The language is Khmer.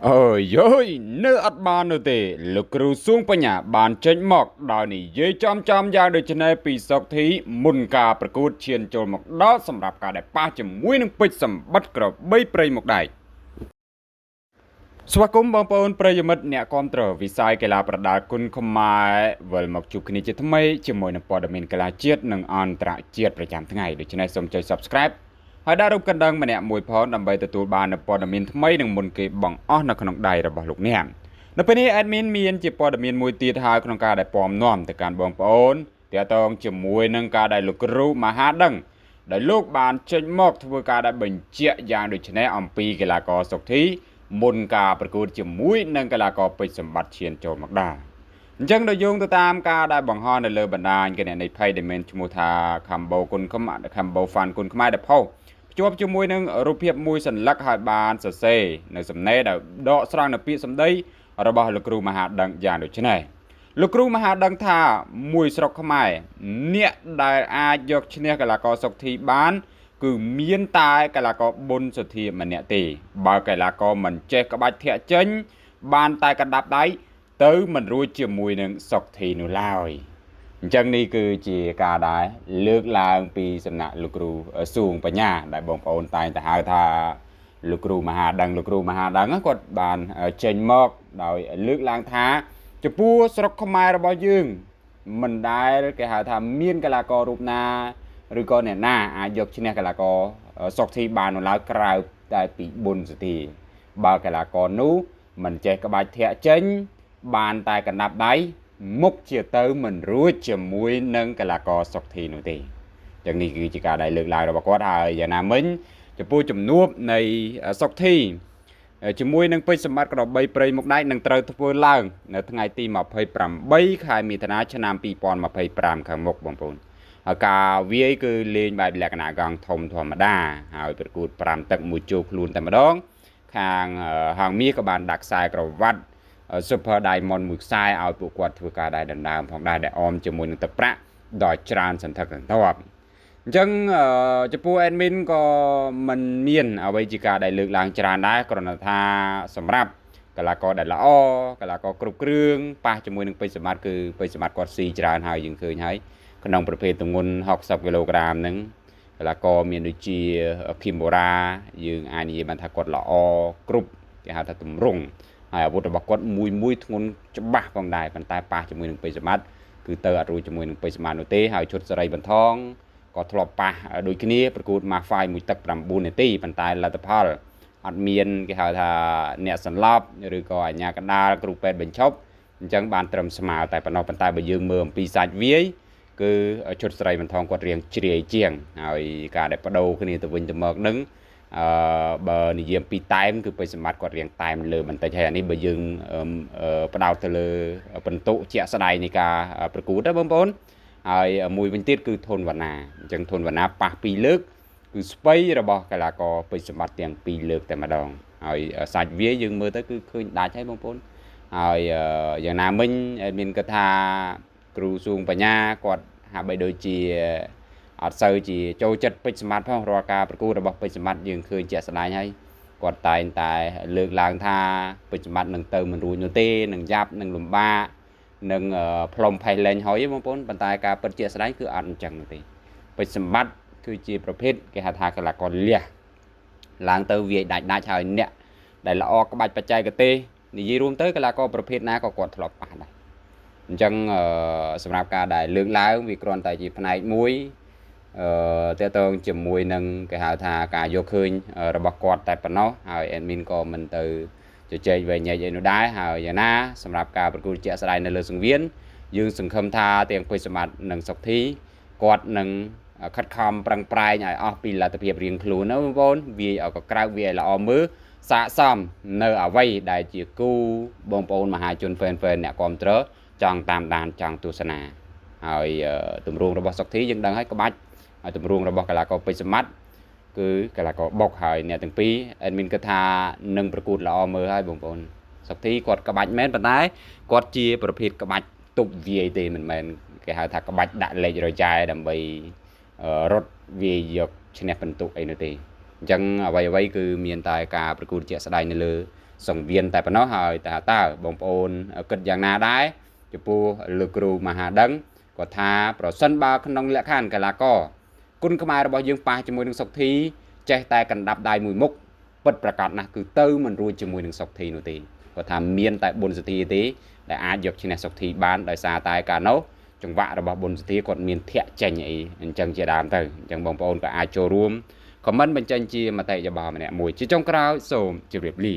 Ơi, nơi ắt ban nơi tề, lực cừu xuống banya banចេញមកដោយនិយាយចំយ៉ាងដូចនេះពីសុកធីមុនការប្រកួតឈានចូលមកដល់សម្រាប់ការដែលប៉ះជាមួយនឹងពេជ្រសម្បត្តិក្របីព្រៃមកដែរស្វាគមន៍បងប្អូនប្រិយមិត្តអ្នកគាំទ្រវិស័យកីឡាប្រដាល់គុណខ្មែរវិលមកជួបគ្នាជាថ្មីជាមួយនឹងព័ត៌មានកីឡាជាតិនិងអន្តរជាតិប្រចាំថ្ងៃដូច្នេះសូមចុច Subscribe ហើយដាក់រូបកណ្ដឹងម្នាក់មួយផងដើម្បីទទួលបាននូវព័ត៌មានថ្មីនិងមុនគេបងអស់នៅក្នុងដៃរបស់លោកអ្នកនៅពេលនេះ admin មានជាព័ត៌មានមួយទៀតហើយក្នុងការដែលពំនាំទៅកាន់បងប្អូនទាក់ទងជាមួយនឹងការដែលលោកគ្រូមហាដឹងដែលលោកបានចេញមកធ្វើការដែលបញ្ជាក់យ៉ាងដូចនេះអំពីកីឡាករសុកធីមុនការប្រកួតជាមួយនឹងកីឡាករពេជ្រសម្បត្តិឈានចូលមកដែរអញ្ចឹងដោយយោងទៅតាមការដែលបង្ហោះនៅលើបណ្ដាញគណនេយ្យភ័យដែលមានឈ្មោះថា Cambo Fan គុណខ្មែរដែលផុសភ្ជាប់ជាមួយនឹងរូបភាពមួយសន្លឹកហើយបានសរសេរនៅសំណេរដែលដកស្រង់នៅពាក្យសម្ដីរបស់លោកគ្រូមហាដឹងយ៉ាងដូចនេះលោកគ្រូមហាដឹងថាមួយស្រុកខ្មែរអ្នកដែលអាចយកឈ្នះកីឡាករសុកធីបានគឺមានតែកីឡាករប៊ុនសុធាម្នាក់ទេបើកីឡាករមិនចេះក្បាច់ធាក់ចេញបានតែកណ្ដាប់ដៃទៅមិនរួចជាមួយនឹងសុកធីនោះឡើយអញ្ចឹងនេះគឺជាការដែលលើកឡើងពីសំណាក់លោកគ្រូសួងបញ្ញាដែលបងប្អូនតែងតែហៅថាលោកគ្រូមហាដឹងគាត់បានចេញមកដោយលើកឡើងថាចំពោះស្រុកខ្មែររបស់យើងមិនដែលគេហៅថាមានកីឡាកររូបណាឬក៏អ្នកណាអាចយកឈ្នះកីឡាករសុកធីបាននៅឡើយក្រៅតែពីប៊ុនសុធីបើកីឡាករនោះមិនចេះក្បាច់ធាក់ចេញបានតែកណ្ដាប់ដៃមុខជាទៅមិនរួចជាមួយនឹងកីឡាករសុកធីនោះទេចឹងនេះគឺជាការដែលលើកឡើងរបស់គាត់ហើយយ៉ាងណាមិញចំពោះជំនួបនៃសុកធីជាមួយនឹងពេជ្រសម្បត្តិក្របីព្រៃមុខដែកនឹងត្រូវធ្វើឡើងនៅថ្ងៃទី28ខែមិថុនាឆ្នាំ2025ខាងមុខបងប្អូនហើយការវាយគឺលេងបែបលក្ខណៈកង់ធំធម្មតាហើយប្រកួត5ទឹកមួយជោគខ្លួនតែម្ដងខាងហាងមាសក៏បានដាក់ខ្សែក្រវ៉ាត់ Super Diamond មួយខ្សែឲ្យពួកគាត់ធ្វើការដែរដណ្ដើមផងដែរដែលអមជាមួយនឹងទឹកប្រាក់ដ៏ច្រើនសន្ធឹកសន្ធាប់អញ្ចឹងចំពោះ admin ក៏មិនមានអ្វីជាការដែលលើកឡើងច្រើនដែរគ្រាន់តែថាសម្រាប់កីឡាករដែលល្អកីឡាករគ្រប់គ្រឿងប៉ះជាមួយនឹងពេជ្រសម្បត្តិគឺពេជ្រសម្បត្តិគាត់ស៊ីច្រើនហើយយើងឃើញហើយក្នុងប្រភេទទម្ងន់60គីឡូក្រាមហ្នឹងកីឡាករមានដូចជាភីមបូរ៉ាយើងអាចនិយាយបានថាគាត់ល្អគ្រប់គេហៅថាទម្រង់ហើយអាវុធរបស់គាត់មួយធ្ងន់ច្បាស់ផងដែរប៉ុន្តែប៉ះជាមួយនឹងពេជ្រសម្បត្តិគឺទៅអត់រួចជាមួយនឹងពេជ្រសម្បត្តិនោះទេហើយឈុតសេរីបន្ថងក៏ធ្លាប់ប៉ះដូចគ្នាប្រកួតម៉ាហ្វាយមួយទឹក9នាទីប៉ុន្តែលទ្ធផលអត់មានគេហៅថាអ្នកសន្លប់ឬក៏អាជ្ញាកណ្ដាលគ្រូពេទ្យបញ្ឈប់អញ្ចឹងបានត្រឹមស្មើតែប៉ុណ្ណោះប៉ុន្តែបើយើងមើលអំពីសាច់វាយគឺឈុតស្រីបន្ថងគាត់រៀងជ្រាយជាងហើយការដែលបដូរគ្នាទៅវិញទៅមកនឹងបើនិយាយពីតែមគឺពេជ្រសម្បត្តិគាត់រៀងតែមលើបន្តិចហើយអានេះបើយើងផ្ដោតទៅលើបន្ទុកជាក់ស្ដែងនៃការប្រកួតណាបងប្អូនហើយមួយវិញទៀតគឺធនវណ្ណាអញ្ចឹងធនវណ្ណាប៉ះ2លើកគឺស្ពៃរបស់កីឡាករពេជ្រសម្បត្តិទាំង2លើកតែម្ដងហើយសាច់វាយើងមើលទៅគឺឃើញដាច់ហើយបងប្អូនហើយយ៉ាងណាមិញមានគាត់ថាគ្រូសួងបញ្ញាគាត់ហាក់បីដូចជាអត់សូវជាចូលចិត្តពេជ្រសម្បត្តិផងរាល់ការប្រកួតរបស់ពេជ្រសម្បត្តិយើងឃើញជាក់ស្ដែងហើយគាត់តែងតែលើកឡើងថាពេជ្រសម្បត្តិនឹងទៅមិនរួចនោះទេនឹងយ៉ាប់នឹងលំបាកនឹងផ្លុំផេះលែងហើយបងប្អូនប៉ុន្តែការពិតជាក់ស្ដែងគឺអត់អញ្ចឹងទេពេជ្រសម្បត្តិគឺជាប្រភេទគេហៅថាកីឡាករលះឡើងទៅវាយដាច់ហើយអ្នកដែលល្អក្បាច់បច្ចេកទេសនិយាយរួមទៅកីឡាករប្រភេទណាក៏គាត់ធ្លាប់ប៉ះដែរអញ្ចឹងសម្រាប់ការដែលលើកឡើងវាគ្រាន់តែជាផ្នែកមួយតើតើជាមួយនឹងគេហៅថាការយកឃើញរបស់គាត់តែប៉ុណ្ណោះហើយ admin ក៏មិនទៅជជែកវែងញែកអីនោះដែរហើយយ៉ាងណាសម្រាប់ការប្រកួតជាក់ស្ដែងនៅលើសង្វៀនយើងសង្ឃឹមថាទាំងពេជ្រសម្បត្តិនិងសុកធីគាត់នឹងខិតខំប្រឹងប្រែងឲ្យអស់ពីលទ្ធភាពរៀងខ្លួនណាបងប្អូនវាយឲ្យកក្រៅវាយល្អមើលសាកសមនៅអ្វីដែលជាគូបងប្អូនមហាជន fan អ្នកគាំទ្រចង់តាមដានចង់ទស្សនាហើយទម្រង់របស់សុកធីយើងដឹងហើយក្បាច់ហើយទម្រង់របស់កីឡាករពេជ្រសម្បត្តិគឺកីឡាករបុកហើយអ្នកទាំងពីរ admin គិតថានឹងប្រកួតល្អមើលហើយបងប្អូនសុកធីគាត់ក្បាច់មែនប៉ុន្តែគាត់ជាប្រភេទក្បាច់ទប់វាយទេមិនមែនគេហៅថាក្បាច់ដាក់លេខរចាយដើម្បីរត់វាយយកឈ្នះពិន្ទុអីនោះទេអញ្ចឹងអ្វីគឺមានតែការប្រកួតជាក់ស្ដែងនៅលើ សង្វៀនតែប៉ុណ្ណោះហើយតើបងប្អូនគិតយ៉ាងណាដែរចំពោះលោកគ្រូមហាដឹងគាត់ថាប្រសិនបើក្នុងលក្ខខណ្ឌកីឡាករគុណខ្មែររបស់យើងប៉ះជាមួយនឹងសុកធីចេះតែកណ្ដាប់ដៃមួយមុខពិតប្រាកដណាស់គឺទៅមិនរួចជាមួយនឹងសុកធីនោះទេគាត់ថាមានតែប៊ុនសធីទេដែលអាចយកឈ្នះសុកធីបានដោយសារតែកាលនោះចង្វាក់របស់ប៊ុនសធីគាត់មានធាក់ចេញអីអញ្ចឹងជាដើមទៅអញ្ចឹងបងប្អូនក៏អាចចូលរួមខមមិនបញ្ចេញជាមតិយោបល់ម្នាក់មួយជាចុងក្រោយសូមជម្រាបលា